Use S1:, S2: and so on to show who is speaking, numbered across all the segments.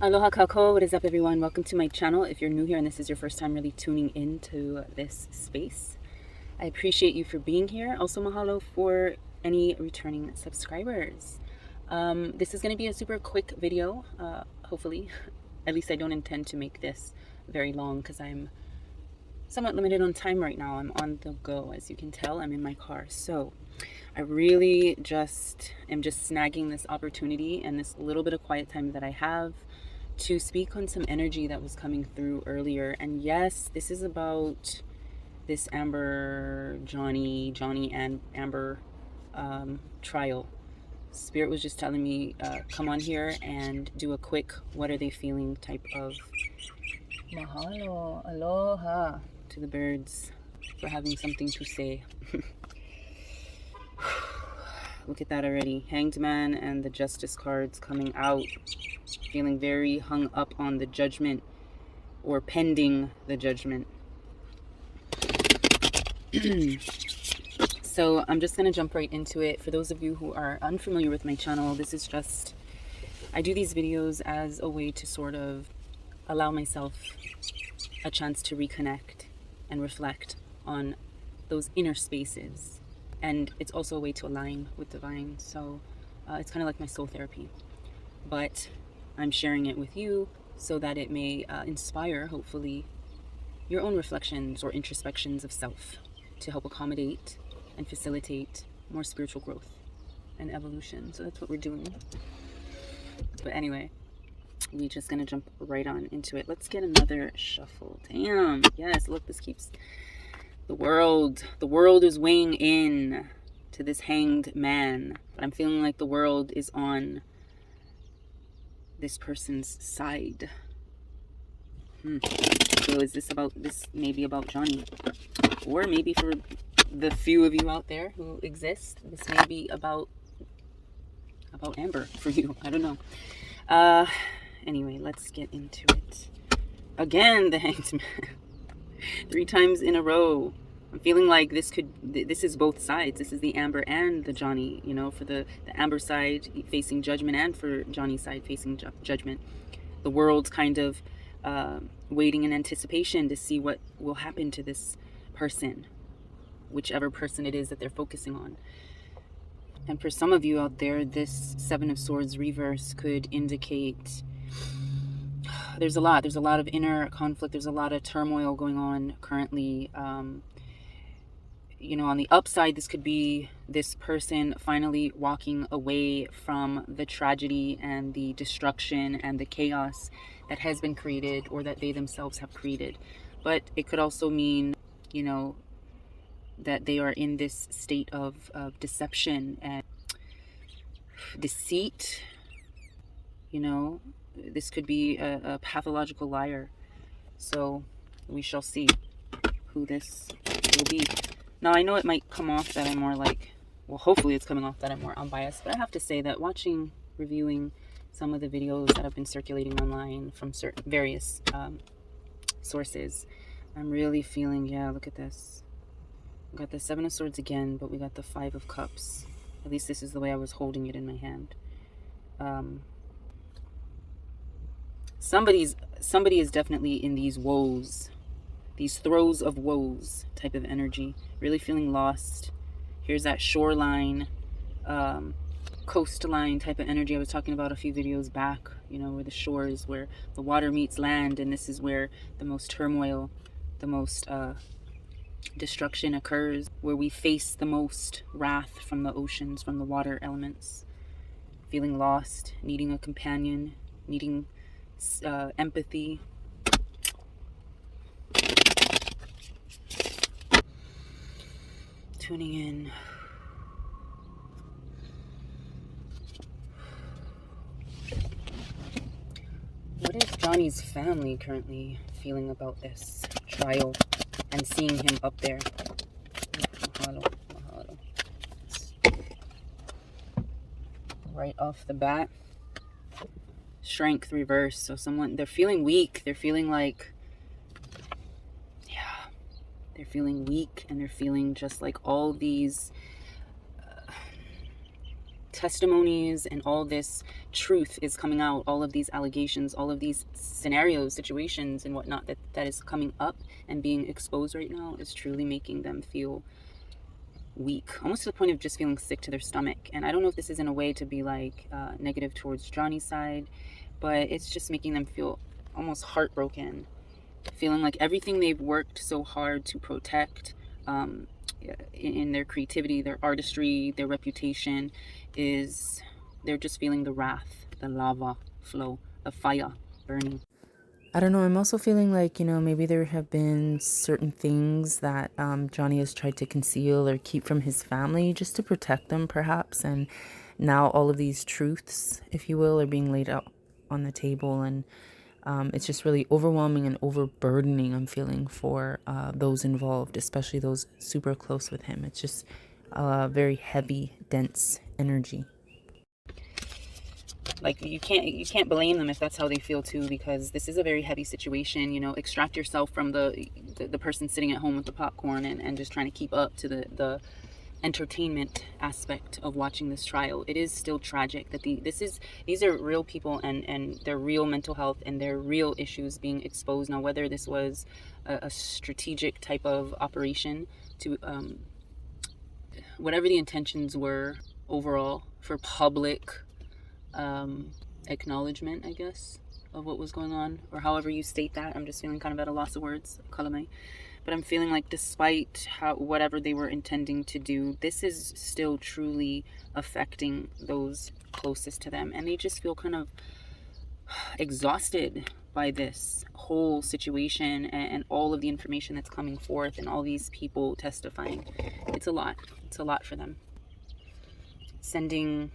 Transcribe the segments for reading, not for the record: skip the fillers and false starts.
S1: Aloha kako, what is up everyone? Welcome to my channel. If you're new here and this is your first time really tuning into this space, I appreciate you for being here. Also mahalo for any returning subscribers. This is going to be a super quick video, hopefully. At least I don't intend to make this very long because I'm somewhat limited on time right now. I'm on the go, as you can tell. I'm in my car. So I really am just snagging this opportunity and this little bit of quiet time that I have to speak on some energy that was coming through earlier. And yes, this is about this Johnny and Amber trial. Spirit was just telling me, come on here and do a quick what are they feeling type of mahalo, aloha to the birds for having something to say. Look at that already. Hanged Man and the Justice cards coming out. Feeling very hung up on the judgment or pending the judgment. So I'm just going to jump right into it. For those of you who are unfamiliar with my channel, this is just, I do these videos as a way to sort of allow myself a chance to reconnect and reflect on those inner spaces. And it's also a way to align with divine. So it's kind of like my soul therapy. But I'm sharing it with you so that it may inspire, hopefully, your own reflections or introspections of self to help accommodate and facilitate more spiritual growth and evolution. So that's what we're doing. But anyway, we're just going to jump right on into it. Let's get another shuffle. Damn. Yes, look, this keeps... The world is weighing in to this hanged man. But I'm feeling like the world is on this person's side. So is this about, this maybe about Johnny? Or maybe for the few of you out there who exist, this may be about Amber for you. I don't know. Anyway, let's get into it. Again, the hanged man. 3 times in a row. I'm feeling like this is both sides. This is the Amber and the Johnny, you know, for the Amber side facing judgment and for Johnny's side facing judgment. The world's kind of waiting in anticipation to see what will happen to this person, whichever person it is that they're focusing on. And for some of you out there, this 7 of Swords reverse could indicate there's a lot of inner conflict. There's a lot of turmoil going on currently. You know, on the upside, this could be this person finally walking away from the tragedy and the destruction and the chaos that has been created or that they themselves have created. But it could also mean, you know, that they are in this state of deception and deceit. You know, this could be a pathological liar. So we shall see who this will be. Now, I know it might come off that I'm more like, well, hopefully it's coming off that I'm more unbiased, but I have to say that reviewing some of the videos that have been circulating online from certain various sources, I'm really feeling, yeah, look at this. We got the 7 of Swords again, but we got the 5 of Cups. At least this is the way I was holding it in my hand. Somebody is definitely in these woes, these throes of woes type of energy, really feeling lost. Here's that shoreline, coastline type of energy I was talking about a few videos back, you know, where the shores, where the water meets land, and this is where the most turmoil, the most destruction occurs, where we face the most wrath from the oceans, from the water elements. Feeling lost, needing a companion, needing empathy. Tuning in. What is Johnny's family currently feeling about this trial and seeing him up there? Mahalo, mahalo. Right off the bat, strength reverse. So they're feeling weak. They're feeling like, yeah, they're feeling weak, and they're feeling just like all these testimonies and all this truth is coming out, all of these allegations, all of these scenarios, situations and whatnot that is coming up and being exposed right now is truly making them feel weak, almost to the point of just feeling sick to their stomach. And I don't know if this is in a way to be like negative towards Johnny's side, but it's just making them feel almost heartbroken, feeling like everything they've worked so hard to protect in their creativity, their artistry, their reputation, is they're just feeling the wrath, the lava flow, the fire burning.
S2: I don't know. I'm also feeling like, maybe there have been certain things that Johnny has tried to conceal or keep from his family just to protect them, perhaps. And now all of these truths, if you will, are being laid out on the table. And it's just really overwhelming and overburdening, I'm feeling, for those involved, especially those super close with him. It's just a very heavy, dense energy.
S1: Like you can't blame them if that's how they feel too, because this is a very heavy situation. Extract yourself from the person sitting at home with the popcorn and just trying to keep up to the entertainment aspect of watching this trial. It is still tragic that these are real people and their real mental health and their real issues being exposed. Now, whether this was a strategic type of operation to whatever the intentions were overall for public acknowledgement, I guess, of what was going on, or however you state that. I'm just feeling kind of at a loss of words, kalame. But I'm feeling like despite whatever they were intending to do, this is still truly affecting those closest to them, and they just feel kind of exhausted by this whole situation and all of the information that's coming forth and all these people testifying. It's a lot for them. Sending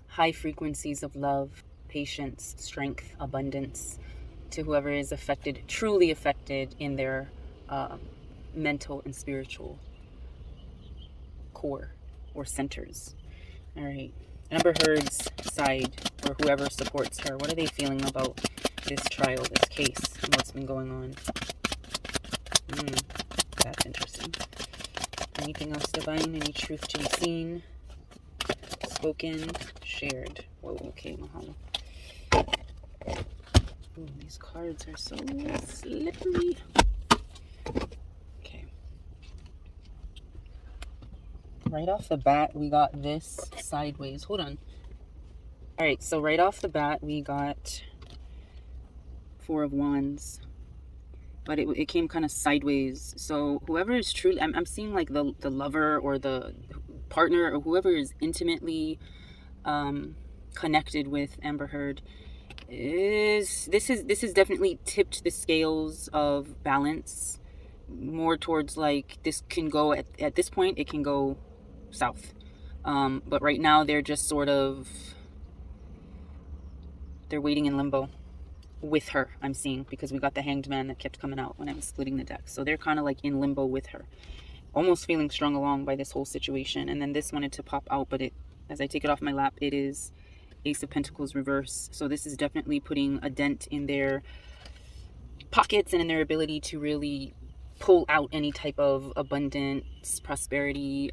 S1: high frequencies of love, patience, strength, abundance to whoever is affected, truly affected in their mental and spiritual core or centers. All right. Amber Heard's side, or whoever supports her, what are they feeling about this trial, this case, and what's been going on? That's interesting. Anything else divine? Any truth to be seen? Spoken, shared. Whoa, okay, mahalo. Ooh, these cards are so slippery. Okay. Right off the bat, we got this sideways. Hold on. All right, so right off the bat, we got Four of Wands. But it came kind of sideways. So whoever is truly, I'm seeing like the lover or the partner or whoever is intimately connected with Amber Heard this is definitely tipped the scales of balance more towards like this can go at this point, it can go south. But right now they're just sort of, they're waiting in limbo with her, I'm seeing, because we got the Hanged Man that kept coming out when I was splitting the deck. So they're kind of like in limbo with her, almost feeling strung along by this whole situation. And then this wanted to pop out, but as I take it off my lap, it is Ace of Pentacles reverse. So this is definitely putting a dent in their pockets and in their ability to really pull out any type of abundance, prosperity,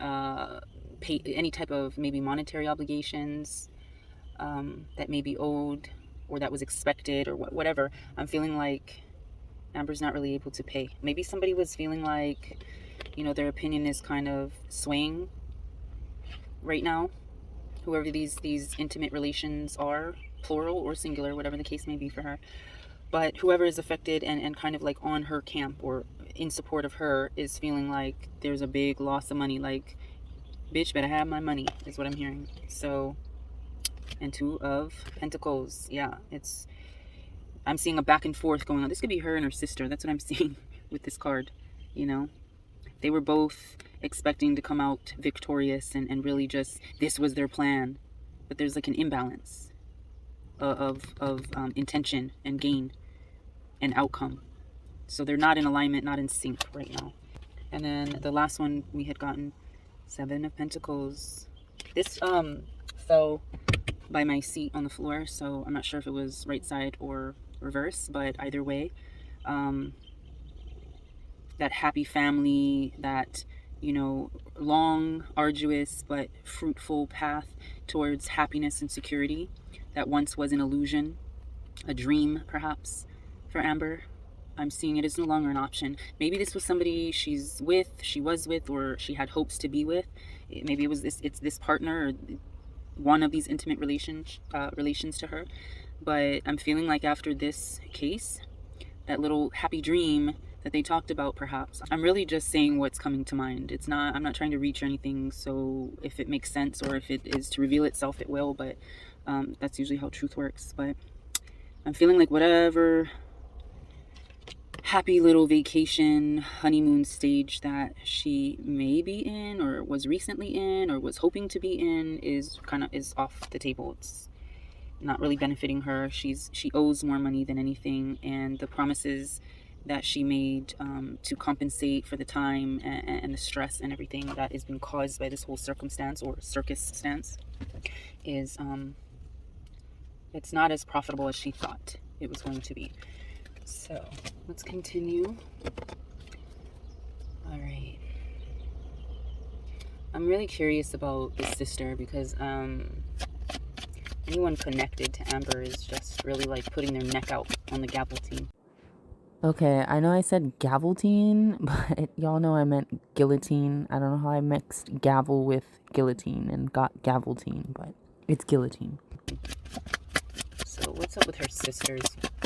S1: pay any type of maybe monetary obligations that may be owed or that was expected or whatever. I'm feeling like Amber's not really able to pay. Maybe somebody was feeling like, their opinion is kind of swaying right now. Whoever these intimate relations are, plural or singular, whatever the case may be for her. But whoever is affected and kind of like on her camp or in support of her is feeling like there's a big loss of money. Like, bitch, better have my money, is what I'm hearing. So, and Two of Pentacles. Yeah, I'm seeing a back and forth going on. This could be her and her sister. That's what I'm seeing with this card, They were both expecting to come out victorious and really just, this was their plan. But there's like an imbalance of intention and gain and outcome. So they're not in alignment, not in sync right now. And then the last one we had gotten, Seven of Pentacles. This fell by my seat on the floor, so I'm not sure if it was right side or reverse, but either way, that happy family, that long, arduous, but fruitful path towards happiness and security that once was an illusion, a dream perhaps, for Amber. I'm seeing it as no longer an option. Maybe this was somebody she was with, or she had hopes to be with. Maybe it's this partner, or one of these intimate relations to her. But I'm feeling like after this case, that little happy dream that they talked about, perhaps, I'm really just saying what's coming to mind. I'm not trying to reach or anything, so if it makes sense, or if it is to reveal itself, it will. But that's usually how truth works. But I'm feeling like whatever happy little vacation honeymoon stage that she may be in, or was recently in, or was hoping to be in, is off the table. It's not really benefiting her. She owes more money than anything, and the promises that she made to compensate for the time and the stress and everything that is being caused by this whole circumstance, or circus stance, is it's not as profitable as she thought it was going to be. So let's continue. All right. I'm really curious about the sister, because anyone connected to Amber is just really like putting their neck out on the guillotine.
S2: Okay, I know I said gaveltine, but y'all know I meant guillotine. I don't know how I mixed gavel with guillotine and got gaveltine, but it's guillotine.
S1: So what's up with her sister's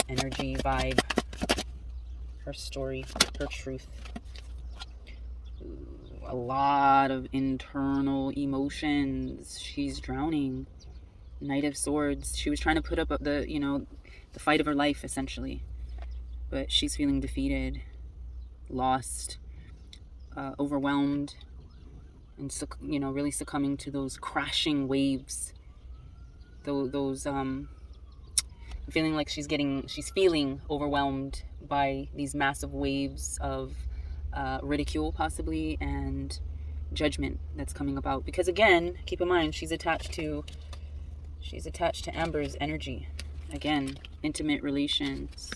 S1: energy, vibe, her story, her truth? Ooh, a lot of internal emotions. She's drowning. Knight of Swords. She was trying to put up the fight of her life, essentially. But she's feeling defeated, lost, overwhelmed, and really succumbing to those crashing waves. Those I'm feeling like she's feeling overwhelmed by these massive waves of ridicule, possibly, and judgment that's coming about. Because again, keep in mind, she's attached to Amber's energy. Again, intimate relations,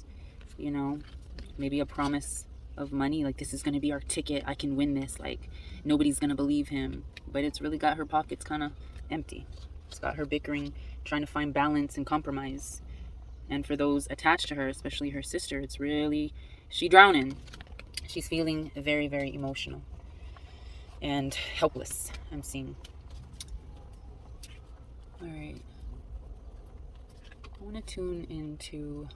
S1: maybe a promise of money, like, this is going to be our ticket, I can win this, like, nobody's going to believe him. But it's really got her pockets kind of empty. It's got her bickering, trying to find balance and compromise. And for those attached to her, especially her sister, it's really, she's drowning. She's feeling very, very emotional and helpless, I'm seeing. All right. I want to tune into...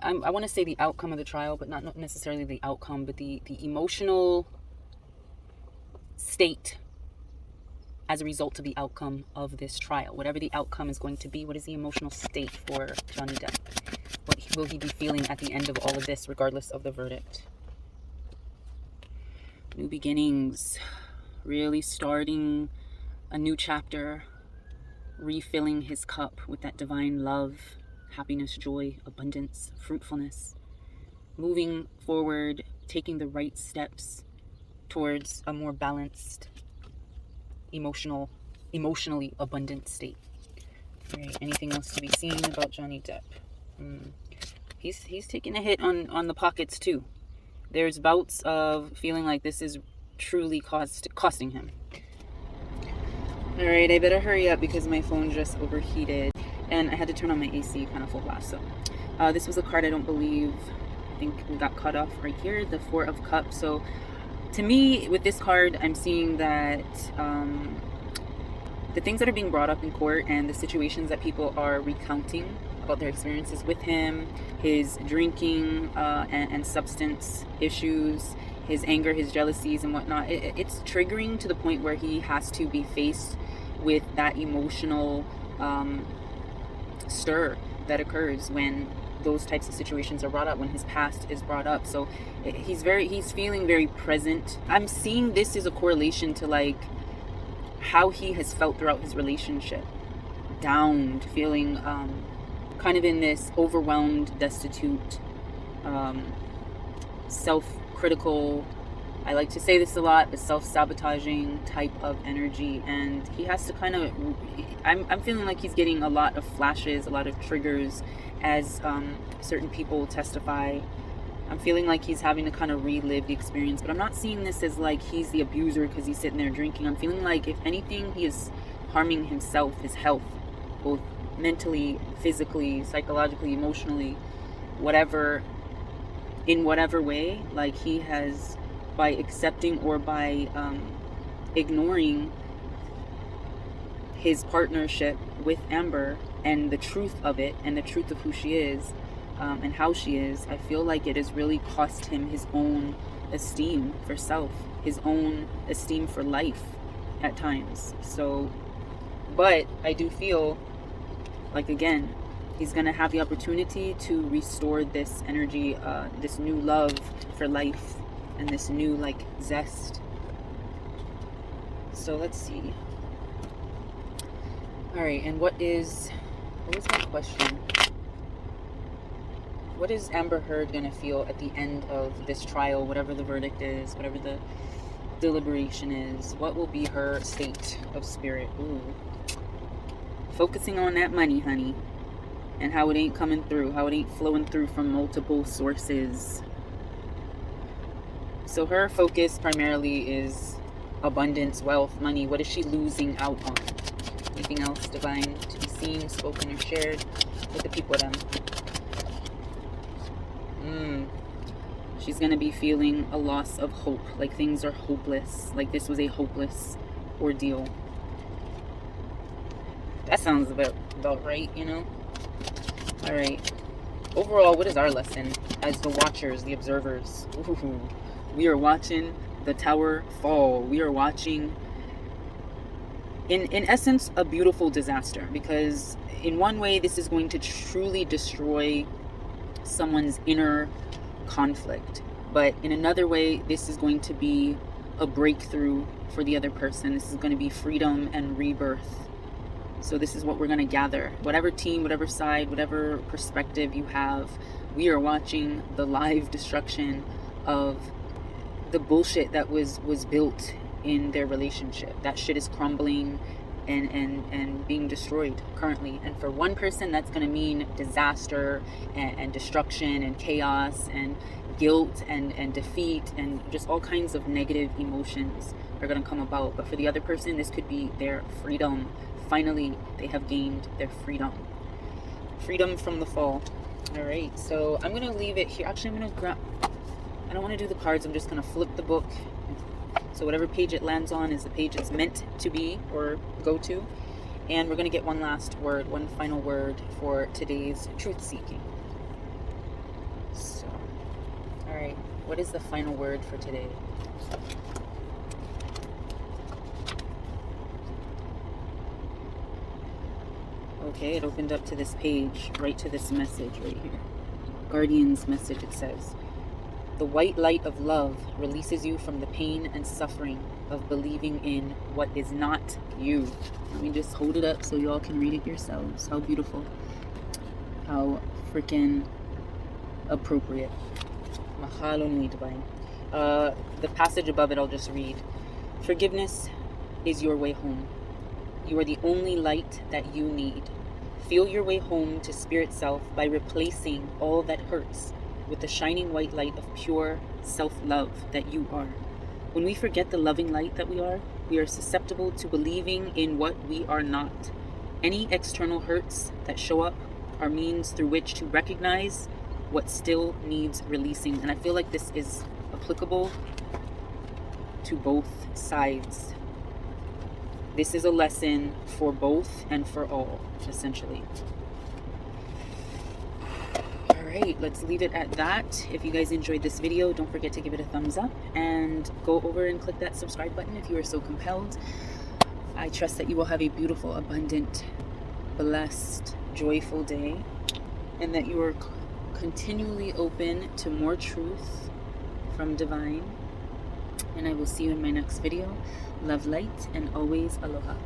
S1: I want to say the outcome of the trial, but not necessarily the outcome, but the emotional state as a result of the outcome of this trial. Whatever the outcome is going to be, what is the emotional state for Johnny Depp? What will he be feeling at the end of all of this, regardless of the verdict? New beginnings, really starting a new chapter, refilling his cup with that divine love, happiness, joy, abundance, fruitfulness, moving forward, taking the right steps towards a more balanced, emotionally abundant state. All right, anything else to be seen about Johnny Depp? He's taking a hit on the pockets too. There's bouts of feeling like this is truly costing him. All right, I better hurry up because my phone just overheated and I had to turn on my AC kind of full blast. So this was a card I think we got cut off right here, the Four of Cups. So to me, with this card, I'm seeing that the things that are being brought up in court and the situations that people are recounting about their experiences with him, his drinking and substance issues, his anger, his jealousies and whatnot, it's triggering to the point where he has to be faced with that emotional stir that occurs when those types of situations are brought up, when his past is brought up. So he's feeling very present. I'm seeing this as a correlation to like how he has felt throughout his relationship, downed, feeling kind of in this overwhelmed, destitute, self-critical, I like to say this a lot, but self-sabotaging type of energy. And he has to kind of, I'm feeling like he's getting a lot of flashes, a lot of triggers as certain people testify I'm feeling like he's having to kind of relive the experience, but I'm not seeing this as like he's the abuser because he's sitting there drinking. I'm feeling like, if anything, he is harming himself, his health, both mentally, physically, psychologically, emotionally, whatever, in whatever way. Like, he has, by accepting or by ignoring his partnership with Amber and the truth of it, and the truth of who she is, and how she is, I feel like it has really cost him his own esteem for self, his own esteem for life at times. So, but I do feel like, again, he's going to have the opportunity to restore this energy, this new love for life, and this new, like, zest. So let's see. All right, and what was my question? What is Amber Heard going to feel at the end of this trial, whatever the verdict is, whatever the deliberation is? What will be her state of spirit? Ooh. Focusing on that money, honey, and how it ain't coming through, how it ain't flowing through from multiple sources. So her focus primarily is abundance, wealth, money. What is she losing out on? Anything else divine to be seen, spoken, or shared with the people then? She's going to be feeling a loss of hope, like things are hopeless, like this was a hopeless ordeal. That sounds about right, you know? All right. Overall, what is our lesson as the watchers, the observers? Ooh, we are watching the tower fall. We are watching, in essence, a beautiful disaster, because in one way, this is going to truly destroy someone's inner conflict, but in another way, this is going to be a breakthrough for the other person. This is going to be freedom and rebirth. So this is what we're going to gather. Whatever team, whatever side, whatever perspective you have, we are watching the live destruction of the bullshit that was built in their relationship. That shit is crumbling and being destroyed currently. And for one person, that's going to mean disaster and destruction and chaos and guilt and defeat, and just all kinds of negative emotions are going to come about. But for the other person, this could be their freedom. Finally, they have gained their freedom from the fall. All right, so I'm going to leave it here. Actually, I'm going to grab, I don't want to do the cards. I'm just going to flip the book. So whatever page it lands on is the page it's meant to be or go to. And we're going to get one last word, one final word for today's truth seeking. So, all right, what is the final word for today? Okay, it opened up to this page, right to this message right here. Guardian's message, it says, "The white light of love releases you from the pain and suffering of believing in what is not you." Let me just hold it up so you all can read it yourselves. How beautiful. How freaking appropriate. Mahalo nui divine. The passage above it I'll just read. "Forgiveness is your way home. You are the only light that you need. Feel your way home to spirit self by replacing all that hurts with the shining white light of pure self-love that you are. When we forget the loving light that we are susceptible to believing in what we are not. Any external hurts that show up are means through which to recognize what still needs releasing." And I feel like this is applicable to both sides. This is a lesson for both and for all, essentially. Alright, let's leave it at that. If you guys enjoyed this video, don't forget to give it a thumbs up and go over and click that subscribe button if you are so compelled. I trust that you will have a beautiful, abundant, blessed, joyful day, and that you are continually open to more truth from divine. And I will see you in my next video. Love, light, and always aloha.